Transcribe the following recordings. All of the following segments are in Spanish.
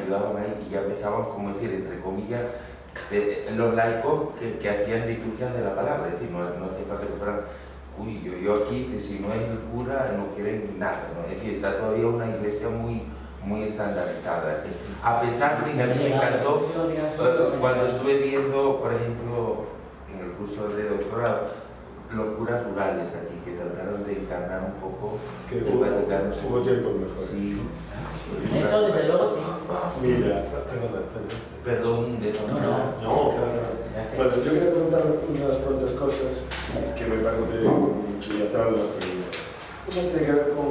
ayudaban ahí y ya empezaban, como decir, entre comillas, los laicos que hacían liturgias de la palabra, es decir, no hace falta que fueran, uy, yo aquí, si no es el cura, no quieren nada, ¿no? Es decir, está todavía una iglesia muy estandarizada. A pesar de que a mí me encantó, cuando estuve viendo, por ejemplo, en el curso de doctorado, los curas rurales de aquí, que trataron de encarnar un poco que el Vaticano. Hubo tiempo mejor. Sí. Eso desde luego sí. Mira, Perdón de No, claro. Bueno, yo quería preguntar unas cuantas cosas que me parece y hacer algunas preguntas. Una tiene que ver con,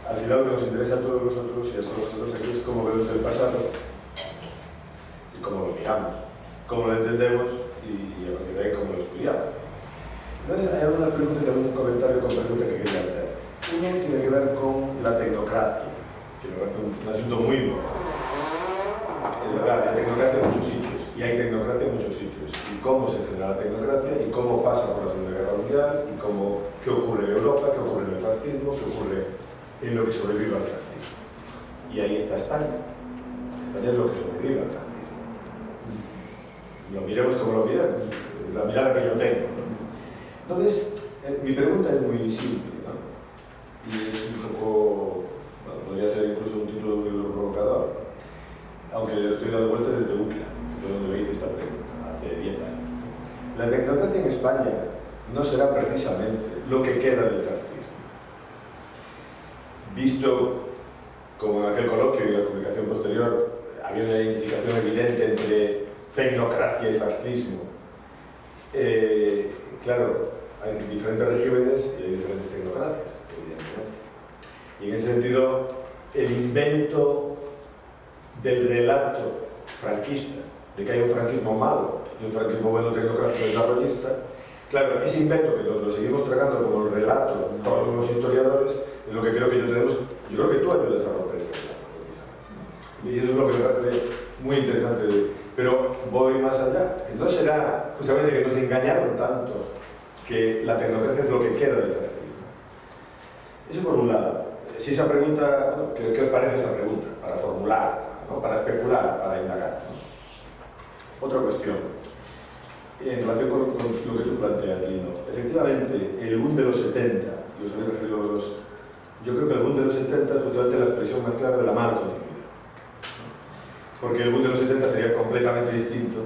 al final, lo que nos interesa a todos nosotros y a todos nosotros aquí es cómo vemos el pasado y cómo lo miramos, cómo lo entendemos y a partir de ahí cómo lo estudiamos. Entonces, hay algunas preguntas y algún comentario con pregunta que quería hacer. Uno tiene que ver con la tecnocracia, que me parece un asunto muy importante. Es verdad, hay tecnocracia en muchos sitios, y hay tecnocracia en muchos sitios. Y cómo se genera la tecnocracia, y cómo pasa por la Segunda Guerra Mundial, y qué ocurre en Europa, qué ocurre en el fascismo, qué ocurre en lo que sobrevive al fascismo. Y ahí está España. España es lo que sobrevive al fascismo. Lo miremos como lo miremos, la mirada que yo tengo, ¿no? Entonces, mi pregunta es muy simple, ¿no? Y es un poco, bueno, podría ser incluso un título de un libro provocador, aunque le estoy dando vueltas desde UCLA, que fue donde me hice esta pregunta, hace 10 años. La tecnocracia en España no será precisamente lo que queda del fascismo. Visto como en aquel coloquio y la publicación posterior había una identificación evidente entre tecnocracia y fascismo, claro, hay diferentes regímenes y hay diferentes tecnocracias, evidentemente. Y en ese sentido, el invento del relato franquista, de que hay un franquismo malo y un franquismo bueno tecnocrático desarrollista, claro, ese invento que lo seguimos tragando como el relato de todos los historiadores, es lo que creo que yo creo que tú ayudas a romper este relato, precisamente. Y eso es lo que me parece muy interesante. Pero voy más allá. No será justamente que nos engañaron tanto que la tecnocracia es lo que queda del fascismo. Eso por un lado. Si esa pregunta, ¿no? ¿Qué os parece esa pregunta? Para formular, ¿no? Para especular, para indagar, ¿no? Otra cuestión. En relación con lo que tú planteas, Lino. Efectivamente, el boom de los 70, y os habéis referido a los... Yo creo que el boom de los 70 es justamente la expresión más clara de la mala continuidad. Porque el boom de los 70 sería completamente distinto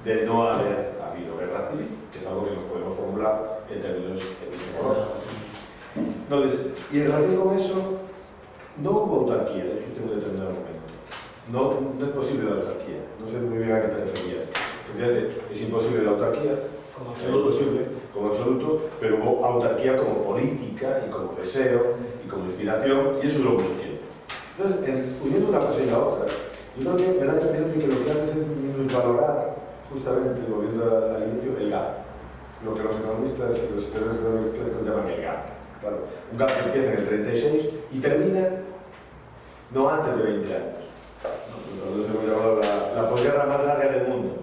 de no haber habido guerra civil, que es algo que nos podemos formular en términos epistemológicos. Entonces, y en relación con eso, no hubo autarquía, dijiste en un determinado momento. No es posible la autarquía. No sé muy bien a qué te referías. Efectivamente, es imposible la autarquía, Como es imposible, como absoluto, pero hubo autarquía como política y como deseo y como inspiración, y eso es lo que yo quiero. Entonces, uniendo una cosa y la otra, yo creo que me da la impresión de que lo que haces es valorar, justamente, volviendo al inicio, el gap. Lo que los economistas y los historiadores económicos clásicos llaman el gap. Claro, un gap que empieza en el 36 y termina no antes de 20 años. Nosotros hemos llamado la posguerra más larga del mundo.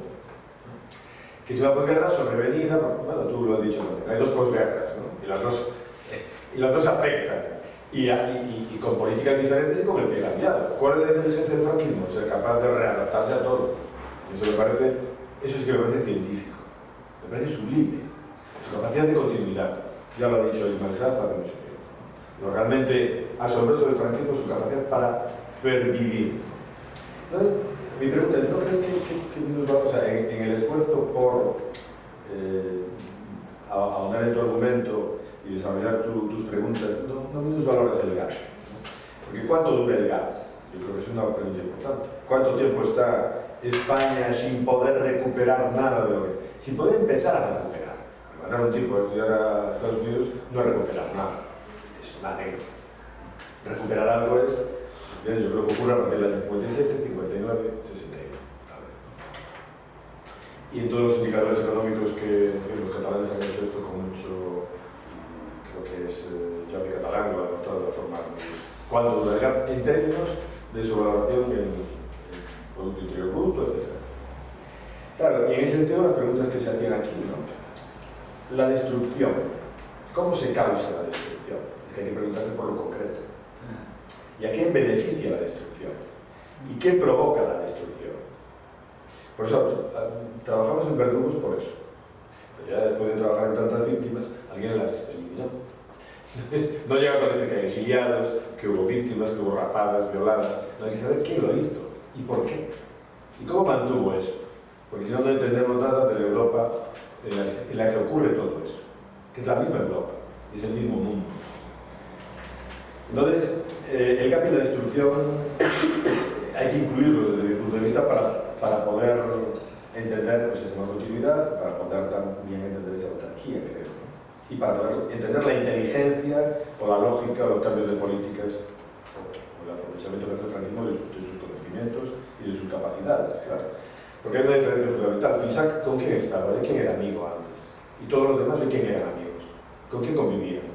Que es una posguerra sobrevenida, bueno, tú lo has dicho, hay dos posguerras, ¿no? y las dos afectan. Y con políticas diferentes y con el pie cambiado. ¿Cuál es la inteligencia del franquismo? Ser capaz de readaptarse a todo. Eso sí que me parece científico. Me parece sublime. Su capacidad de continuidad. Ya lo ha dicho Ismail Saz hace mucho tiempo. Lo realmente asombroso del franquismo es su capacidad para pervivir. Entonces, mi pregunta es, ¿no crees que en el esfuerzo por ahondar en tu argumento y desarrollar tus preguntas, no menos valoras el gap? Porque ¿cuánto dura el gap? Yo creo que es una pregunta importante. ¿Cuánto tiempo está España sin poder recuperar nada de lo que... sin poder empezar a recuperar? Mandar un tipo a estudiar a Estados Unidos no es recuperar nada, es una anécdota. Recuperar algo es, yo creo que ocurre a partir del año 57, 59, 61, tal vez. Y en todos los indicadores económicos que los catalanes han hecho esto con mucho, creo que es Jordi Catalán lo ha demostrado de forma cuánto dura el gap en términos de su valoración en Producto Interior Bruto, etc. Claro, y en ese sentido las preguntas que se hacían aquí, ¿no? La destrucción. ¿Cómo se causa la destrucción? Es que hay que preguntarse por lo concreto. ¿Y a quién beneficia la destrucción? ¿Y qué provoca la destrucción. Por eso trabajamos en verdugos por eso. Pero ya después de trabajar en tantas víctimas, alguien las eliminó. Entonces, no llega a decir que hay exiliados, que hubo víctimas, que hubo rapadas, violadas. No hay que saber quién lo hizo y por qué. Y cómo mantuvo eso. Porque si no, no entendemos nada de la Europa en la que ocurre todo eso. Que es la misma Europa, es el mismo mundo. Entonces, el cambio y la destrucción hay que incluirlo desde mi punto de vista para poder entender pues, esa continuidad, para poder también entender esa autarquía, creo, ¿no? Y para poder entender la inteligencia o la lógica o los cambios de políticas o el aprovechamiento que hace el franquismo de sus conocimientos y de sus capacidades, claro. Porque hay una diferencia fundamental. Fisac, ¿con quién estaba? ¿De quién era amigo antes? Y todos los demás, ¿de quién eran amigos? ¿Con quién convivían?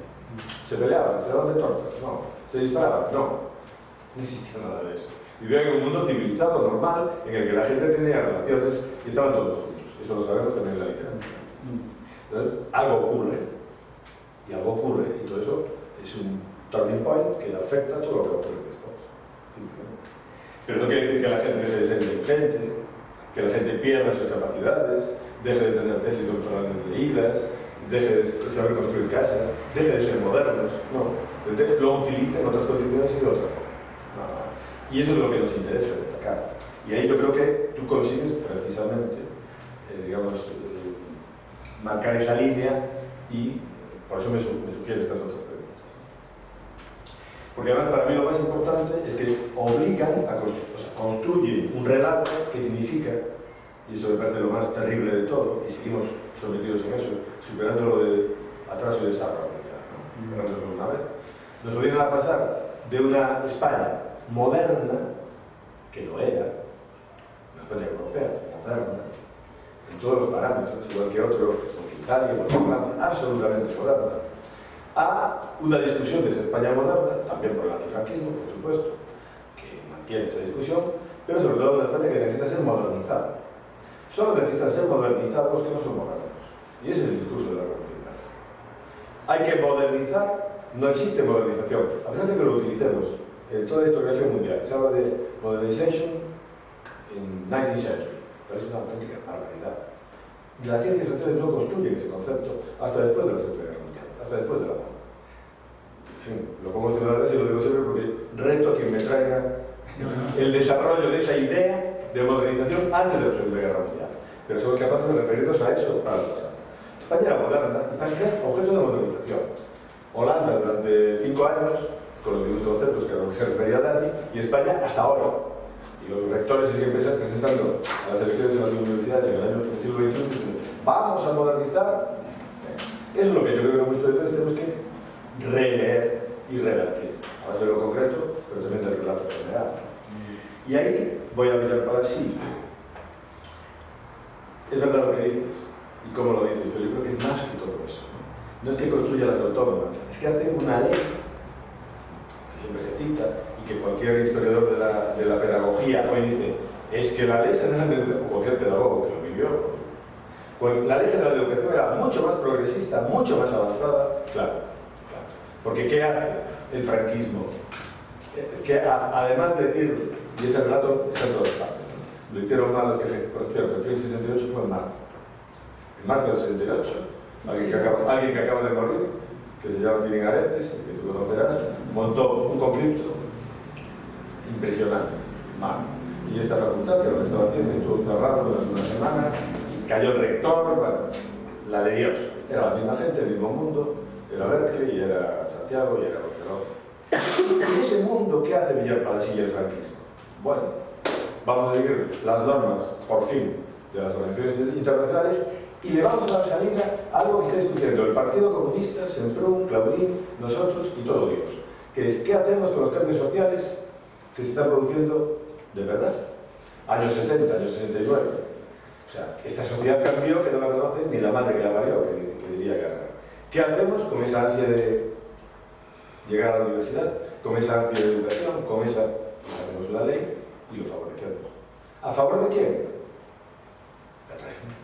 ¿Se peleaban? ¿Se daban de tortas? No. ¿Se disparaban? No. No existía nada de eso. Vivían en un mundo civilizado, normal, en el que la gente tenía relaciones y estaban todos juntos. Eso lo sabemos también en la literatura. Entonces, algo ocurre, y todo eso es un turning point que afecta a todo lo que ocurre después. Pero no quiere decir que la gente deje de ser inteligente, que la gente pierda sus capacidades, deje de tener tesis doctorales leídas, deje de saber construir casas, deje de ser modernos, no. Lo utiliza en otras condiciones y de otra forma. Y eso es lo que nos interesa destacar. Y ahí yo creo que tú consigues precisamente, marcar esa línea y por eso me sugiere estas otras preguntas. Porque además para mí lo más importante es que obligan a construyen un relato que significa, y eso me parece lo más terrible de todo, y seguimos sometidos en eso, superando lo de atraso y desarrollo, ¿no? Superándolo una vez, nos obligan a pasar de una España moderna, que lo era, una España europea, moderna, en todos los parámetros, igual que otro, como Italia, igual que Francia, absolutamente moderna, a una discusión de esa España moderna, también por el antifranquismo, por supuesto, que mantiene esa discusión, pero sobre todo una España que necesita ser modernizada. Solo necesitan ser modernizados los que no son modernos. Y ese es el discurso de la Revolución. Hay que modernizar, no existe modernización, a pesar de que lo utilicemos en toda la historiografía mundial. Se habla de modernization in 19th century, pero es una auténtica barbaridad. Las ciencias sociales no construyen ese concepto hasta después de la Segunda Guerra Mundial, hasta después de la guerra. En fin, lo pongo en ciudadanos y lo digo siempre porque reto a quien me traiga el desarrollo de esa idea de modernización antes de la Segunda Guerra Mundial. Pero somos capaces de referirnos a eso para el pasado. España era moderna y parecía objeto de modernización. Holanda durante 5 años, con los mismos conceptos que a lo que se refería Dani, y España hasta ahora. Y los rectores siguen presentando a las elecciones de las universidades en el año del siglo XXI dicen, vamos a modernizar. Eso es lo que yo creo que como historiadores tenemos que releer y revertir, a base de lo concreto, pero también del relato general. Y ahí voy a mirar para sí. Es verdad lo que dices, y cómo lo dices, pero yo creo que es más que todo eso. No es que construya las autónomas, es que hace una ley que siempre se cita y que cualquier historiador de la pedagogía hoy dice es que la Ley General de Educación, o cualquier pedagogo que lo vivió, la Ley General de Educación era mucho más progresista, mucho más avanzada, claro. Porque ¿qué hace el franquismo? Que además de decir, y ese relato está en todas partes, ¿no? Lo hicieron mal los que, por cierto, que el 68 fue en marzo. En marzo del 68, alguien que acaba de morir, que se llama Tirín Areces, que tú conocerás, montó un conflicto impresionante, mal. Y esta facultad, que era lo que estaba haciendo, estuvo cerrado durante una semana, cayó el rector, bueno, la de Dios. Era la misma gente, el mismo mundo, era Berkeley, y era Santiago, y era Barcelona. ¿Y ese mundo qué hace Villar-Palasí y el franquismo? Bueno, vamos a seguir las normas, por fin, de las organizaciones internacionales, y le vamos a dar salida a algo que está discutiendo el Partido Comunista, Semprún, Claudín, nosotros y todo Dios, que es ¿qué hacemos con los cambios sociales que se están produciendo de verdad? Años 70, años 69. O sea, esta sociedad cambió que no la conoce ni la madre que la parió, que diría Guerra. ¿Qué hacemos con esa ansia de llegar a la universidad? Con esa ansia de educación, con esa... hacemos la ley y lo favorecemos. ¿A favor de quién? Del régimen.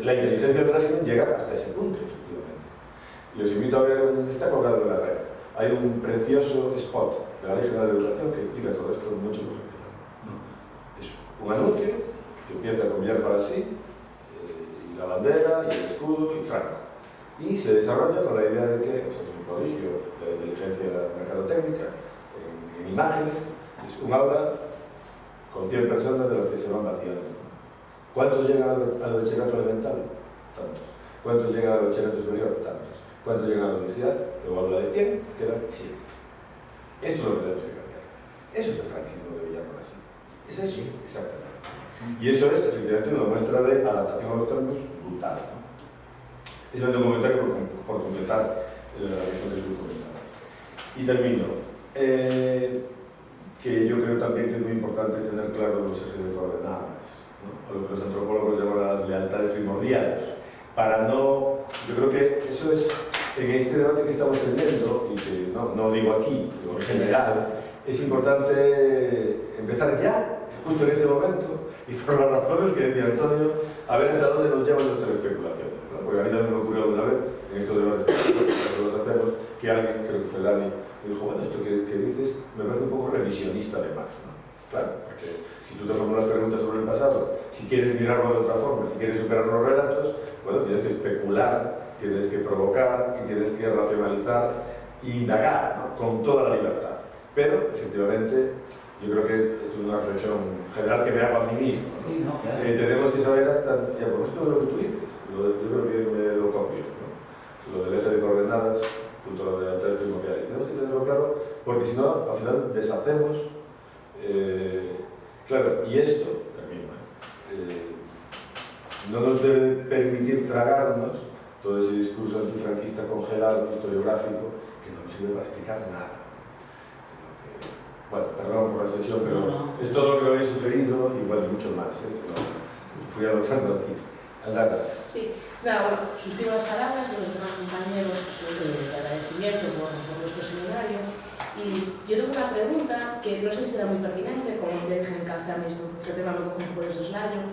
La inteligencia del régimen llega hasta ese punto, efectivamente. Y os invito a ver, está colgado en la red, hay un precioso spot de la Ley General de Educación que explica todo esto mucho mejor. un anuncio que empieza a cambiar para sí, y la bandera, y el escudo, y Franco. Y se desarrolla con la idea de que es un prodigio de la inteligencia mercadotécnica, en imágenes, es un aula con 100 personas de las que se van vaciando. ¿Cuántos llegan al bachillerato elemental? Tantos. ¿Cuántos llegan al bachillerato superior? Tantos. ¿Cuántos llegan a la universidad? Luego habla de 100, quedan 7. Esto es lo que tenemos que cambiar. Eso es el franquismo de Villamor así. Es eso, exactamente. Y eso es, efectivamente, una muestra de adaptación a los cambios brutal, ¿no? Es un comentario por completar la razón de su comentario. Y termino. Que yo creo también que es muy importante tener claro los ejes de coordenadas, ¿no? A lo que los antropólogos llaman las lealtades primordiales. Para no... Yo creo que eso es, en este debate que estamos teniendo, y que no digo aquí, pero en general, es importante empezar ya, justo en este momento, y por las razones que decía Antonio, a ver hasta dónde nos llevan nuestras especulaciones, ¿no? Porque a mí también me ocurrió alguna vez, en estos debates que los hacemos, que alguien, creo que fue Dani, me dijo, bueno, esto que dices me parece un poco revisionista además, ¿no? Claro, porque si tú te formulas preguntas sobre el pasado, si quieres mirarlo de otra forma, si quieres superar los relatos, bueno, tienes que especular, tienes que provocar y tienes que racionalizar e indagar, ¿no? Con toda la libertad. Pero, efectivamente, yo creo que esto es una reflexión general que me hago a mí mismo, ¿no? Sí, no, claro. Tenemos que saber hasta, y a propósito de lo que tú dices, yo creo que me lo copio, ¿no? Lo del eje de coordenadas junto a lo de lealtades primordiales. Tenemos que tenerlo claro, porque si no, al final deshacemos. Claro, y esto, termino, no nos debe permitir tragarnos todo ese discurso antifranquista congelado, historiográfico, que no nos sirve para explicar nada. Bueno, perdón por la extensión, pero es todo lo que me habéis sugerido y bueno, mucho más. Fui adoptando aquí. Aldana. Sí, nada, bueno, suscribo las palabras de los demás compañeros de agradecimiento por nuestro seminario. Y yo tengo una pregunta que no sé si será muy pertinente, como ya dije en el café, a mí este tema me coge un poco de soslayo,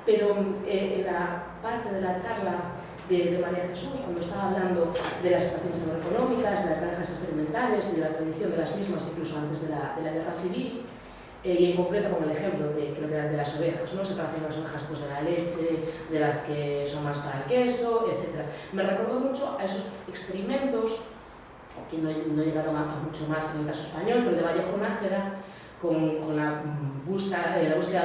pero en la parte de la charla de María Jesús, cuando estaba hablando de las estaciones agroeconómicas, de las granjas experimentales y de la tradición de las mismas, incluso antes de la guerra civil, y en concreto como el ejemplo de, creo que era de las ovejas, ¿no? Separación de las ovejas pues, de la leche, de las que son más para el queso, etc. Me recordó mucho a esos experimentos que no llegaron a mucho más que en el caso español, pero de Vallejo Nájera, con la búsqueda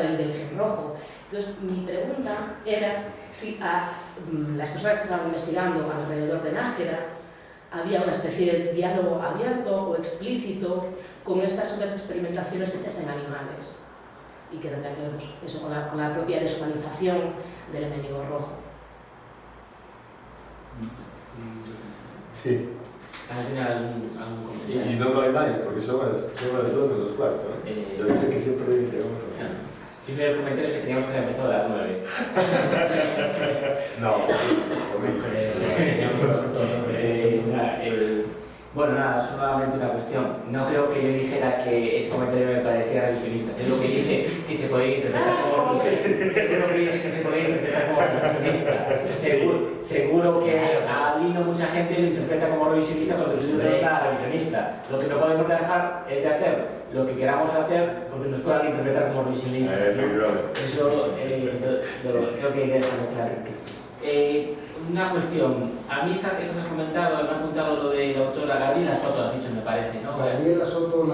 del gen rojo. Entonces, mi pregunta era si a las personas que estaban investigando alrededor de Nájera había una especie de diálogo abierto o explícito con estas otras experimentaciones hechas en animales y que tendrá que ver pues, eso, con la propia deshumanización del enemigo rojo. Sí. ¿Algún comentario? Y no hay más, porque son las 2 menos cuarto. Yo dije que siempre llegamos a hacer. Primero el comentario es que teníamos que haber empezado a las 9. No, bueno, nada, solamente una cuestión. No creo que yo dijera que ese comentario me parecía revisionista. Es lo que dije que se podía interpretar como revisionista. Seguro que dije que se podía interpretar como revisionista. Seguro que a Lino mucha gente lo interpreta como revisionista cuando su libro no es nada revisionista. Lo que no podemos dejar es de hacer lo que queramos hacer porque nos puedan interpretar como revisionista. Eso creo que hay que dejarlo claro. Una cuestión, a mí esto que has comentado, me ha apuntado lo de la autora Gabriela Soto, has dicho, me parece, ¿no? Gabriela Soto,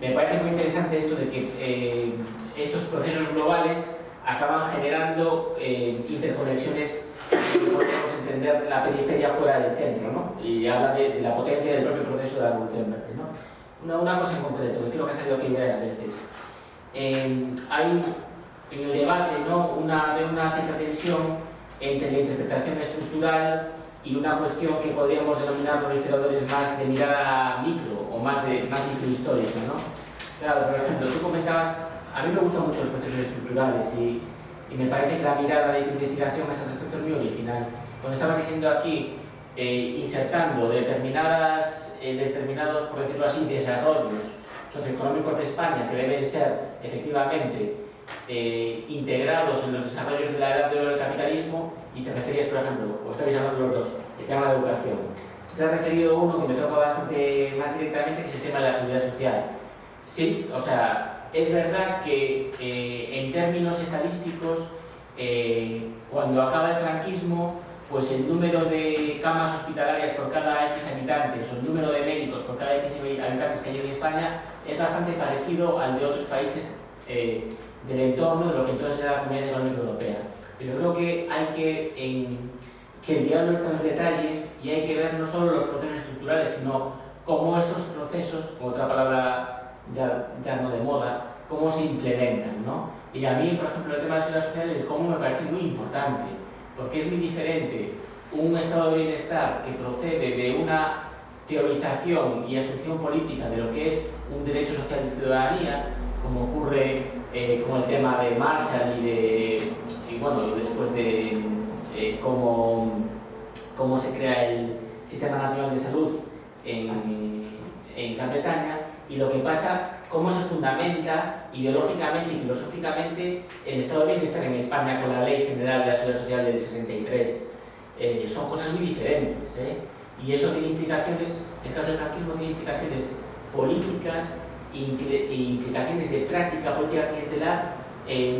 me parece muy interesante esto de que estos procesos globales acaban generando interconexiones que podemos entender la periferia fuera del centro, ¿no? Y habla de la potencia del propio proceso de la revolución verde, ¿no? Una cosa en concreto, que creo que ha salido aquí varias veces. Hay en el debate, ¿no? una cierta tensión entre la interpretación estructural y una cuestión que podríamos denominar por historiadores más de mirada micro o más microhistórica, ¿no? Claro, por ejemplo, tú comentabas, a mí me gustan mucho los procesos estructurales y me parece que la mirada de investigación a ese respecto es muy original. Cuando estaba diciendo aquí, insertando determinados, por decirlo así, desarrollos socioeconómicos de España que deben ser efectivamente integrados en los desarrollos de la edad de oro del capitalismo, y te referías, por ejemplo, o estabais hablando los dos, el tema de la educación. Te has referido a uno que me toca bastante más directamente, que es el tema de la seguridad social. Sí, o sea, es verdad que en términos estadísticos, cuando acaba el franquismo, pues el número de camas hospitalarias por cada X habitantes o el número de médicos por cada X habitantes que hay en España es bastante parecido al de otros países del entorno de lo que entonces era la Comunidad Económica Europea. Pero yo creo que hay que el diablo está en los detalles y hay que ver no solo los procesos estructurales, sino cómo esos procesos, con otra palabra ya no de moda, cómo se implementan, ¿no? Y a mí, por ejemplo, el tema de la seguridad social, el cómo me parece muy importante, porque es muy diferente un estado de bienestar que procede de una teorización y asunción política de lo que es un derecho social de ciudadanía, como ocurre con el tema de Marshall y después de cómo se crea el Sistema Nacional de Salud en Gran Bretaña, y lo que pasa, cómo se fundamenta ideológicamente y filosóficamente el estado de bienestar en España con la Ley General de la Seguridad Social del 63. Son cosas muy diferentes, y eso tiene implicaciones, en el caso del franquismo tiene implicaciones políticas e implicaciones de práctica política clientelar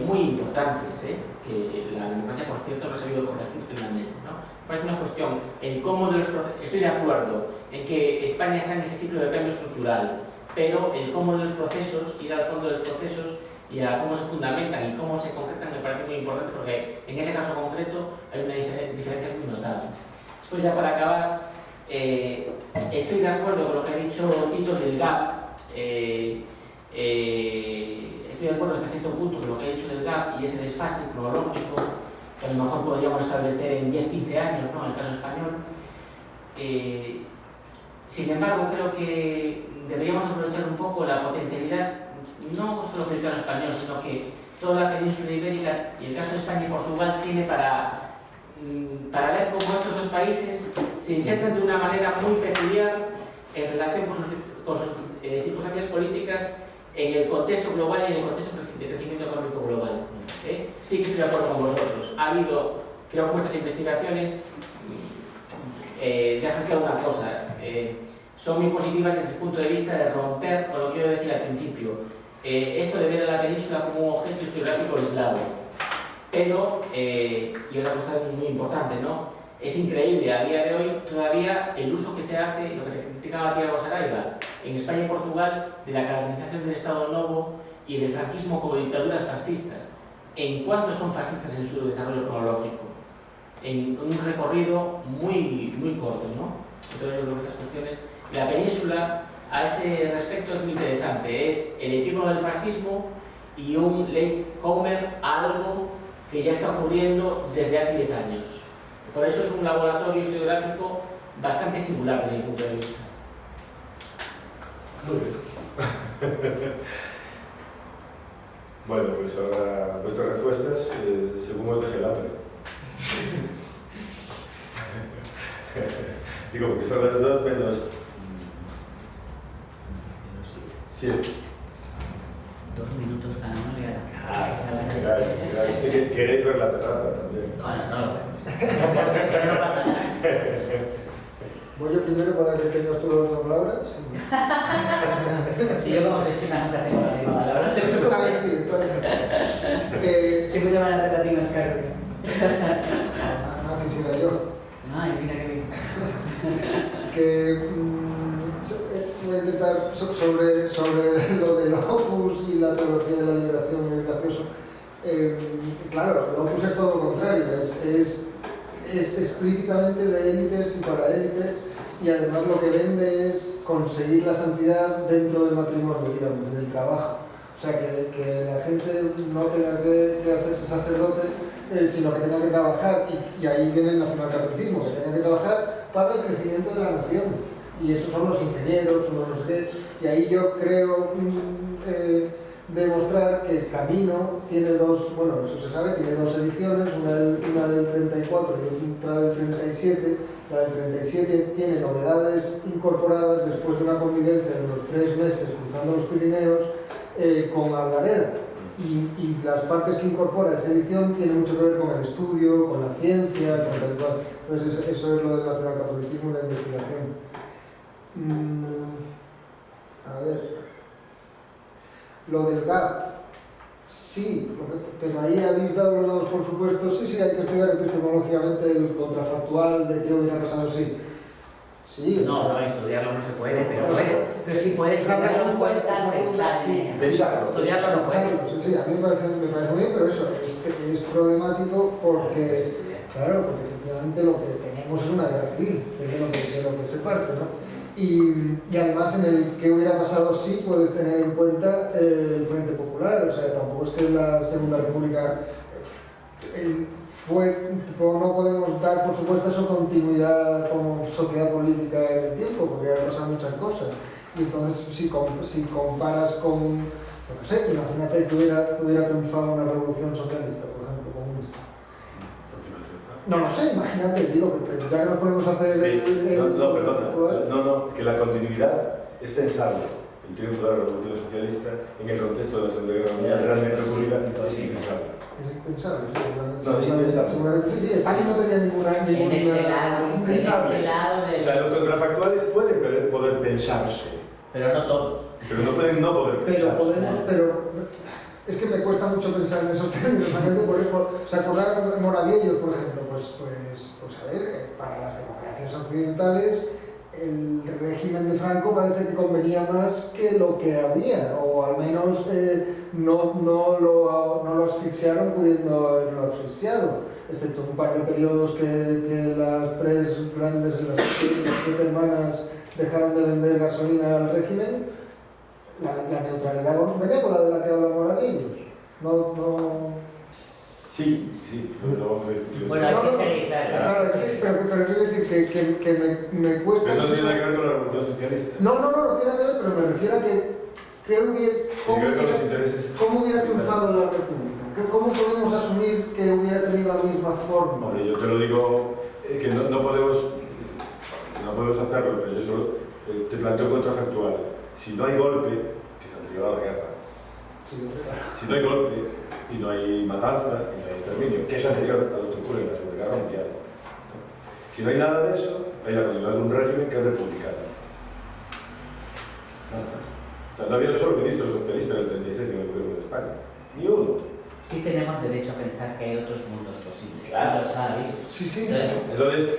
muy importantes, que la democracia, por cierto, no ha sabido corregir plenamente, ¿no? Me parece una cuestión, el cómo de los procesos, estoy de acuerdo en que España está en ese ciclo de cambio estructural, pero el cómo de los procesos, ir al fondo de los procesos y a cómo se fundamentan y cómo se concretan me parece muy importante, porque en ese caso concreto hay unas diferencias muy notables. Después, ya para acabar, estoy de acuerdo con lo que ha dicho Tito del gap. Estoy de acuerdo hasta cierto punto con lo que ha dicho del gap y ese desfase cronológico que a lo mejor podríamos establecer en 10-15 años, ¿no?, en el caso español. Sin embargo, creo que deberíamos aprovechar un poco la potencialidad, no solo del caso español, sino que toda la península ibérica y el caso de España y Portugal tiene para ver cómo estos dos países se insertan de una manera muy peculiar en relación con sus circunstancias políticas en el contexto global y en el contexto de crecimiento económico global. Sí que estoy de acuerdo con vosotros. Ha habido, creo que vuestras investigaciones dejan claro una cosa. Son muy positivas desde el punto de vista de romper con lo que yo decía al principio. Esto de ver a la península como un objeto geográfico aislado. Pero, y otra cosa muy importante, ¿no? Es increíble a día de hoy todavía el uso que se hace, lo que te criticaba Tiago Saraiva, en España y Portugal, de la caracterización del Estado Novo y del franquismo como dictaduras fascistas. ¿En cuántos son fascistas en su desarrollo cronológico? En un recorrido muy corto, ¿no? Entonces, yo creo que estas cuestiones. La península, a este respecto, es muy interesante. Es el epígono del fascismo y un latecomer a algo que ya está ocurriendo desde hace 10 años. Por eso es un laboratorio historiográfico bastante singular desde mi punto de vista. Muy bien. Bueno, pues ahora nuestras respuestas, según os deje el hambre. Digo, porque son las 2 menos 7. 2 minutos cada uno y Queréis ver la terraza también. No pasa nada. Voy yo primero para que tengas tú las palabras. Si yo como soy chica nunca tengo la misma palabra. Está bien, sí, está bien. Siempre te van a hacer a ti más caso. No quisiera yo. Ay, mira qué bien. Voy a intentar sobre lo del opus y la teología de la liberación y el gracioso. Claro, el opus es todo lo contrario, es explícitamente de élites y para élites, y además lo que vende es conseguir la santidad dentro del matrimonio, digamos, del trabajo. O sea, que la gente no tenga que hacerse sacerdote, sino que tenga que trabajar, y ahí viene el nacionalcatolicismo, que tenga que trabajar para el crecimiento de la nación. Y esos son los ingenieros, son los no sé qué, y ahí yo creo demostrar que Camino tiene dos, bueno, eso se sabe, tiene dos ediciones, una del 34 y otra del 37. La del 37 tiene novedades incorporadas después de una convivencia de unos 3 meses cruzando los Pirineos con Alvareda. Y las partes que incorpora esa edición tienen mucho que ver con el estudio, con la ciencia, con tal cual. Entonces eso es lo del nacionalcatolicismo y la investigación. A ver. Lo del GAP, sí, pero ahí habéis dado los dados por supuesto, sí, hay que estudiar epistemológicamente el contrafactual de qué hubiera pasado si. Sí, No, no, estudiarlo no se puede, pero, No se puede. pero sí puedes Es una tenerlo en pregunta, cuenta, es una pensar pregunta, en sí. ello. Pensarlo. Estudiarlo no puedes. Sí, a mí me parece bien, pero eso es problemático porque, claro, porque efectivamente lo que tenemos es una guerra civil, es de lo que se parte, ¿no? Y además en el que hubiera pasado sí puedes tener en cuenta el Frente Popular, o sea, tampoco es que la Segunda República no podemos dar por supuesto su continuidad como sociedad política en el tiempo, porque han pasado muchas cosas. Y entonces si comparas con, no sé, imagínate que hubiera triunfado una revolución socialista, por ejemplo, comunista. No lo sé, imagínate, digo, pero ya que nos ponemos a hacer No, que la continuidad es pensable. El triunfo de la revolución socialista en el contexto de la Segunda Guerra Mundial realmente ocurrida es impensable. Es impensable, sí, No, es impensable. seguramente sí, Stalin no tenía ninguna En este lado, es en impensable. este lado O sea, de... los contrafactuales pueden poder pensarse, Pero no todos. pero no pueden no poder pensarse. Pero es que me cuesta mucho pensar en esos términos. La gente, ¿se acordaron de Moradillos, por ejemplo? Pues a ver, para las democracias occidentales el régimen de Franco parece que convenía más que lo que había, o al menos no lo asfixiaron pudiendo haberlo asfixiado, excepto un par de periodos que las tres grandes, las 7 hermanas dejaron de vender gasolina al régimen. La neutralidad benévola de la que habla Moradillos. Sí, Bueno, hay que seguir, claro que sí, pero quiero decir que me cuesta. Pero no mucho. tiene nada que ver con la revolución socialista. No tiene que ver, pero me refiero a Tiene que ver con los intereses. ¿cómo hubiera triunfado la República? ¿Cómo podemos asumir que hubiera tenido la misma forma? Hombre, yo te lo digo que no podemos hacerlo, pero yo solo te planteo contrafactual. Si no hay golpe, que es anterior a la guerra, si no hay golpe y no hay matanza y no hay exterminio, que es anterior a lo que ocurre en la Segunda Guerra Mundial, si no hay nada de eso, hay la continuidad de un régimen que es republicano. Nada más. O sea, no había un solo ministro socialista en el 36 en el gobierno de España. Ni uno. Sí tenemos derecho a pensar que hay otros mundos posibles. Claro. Los hay. Sí. Entonces, Entonces,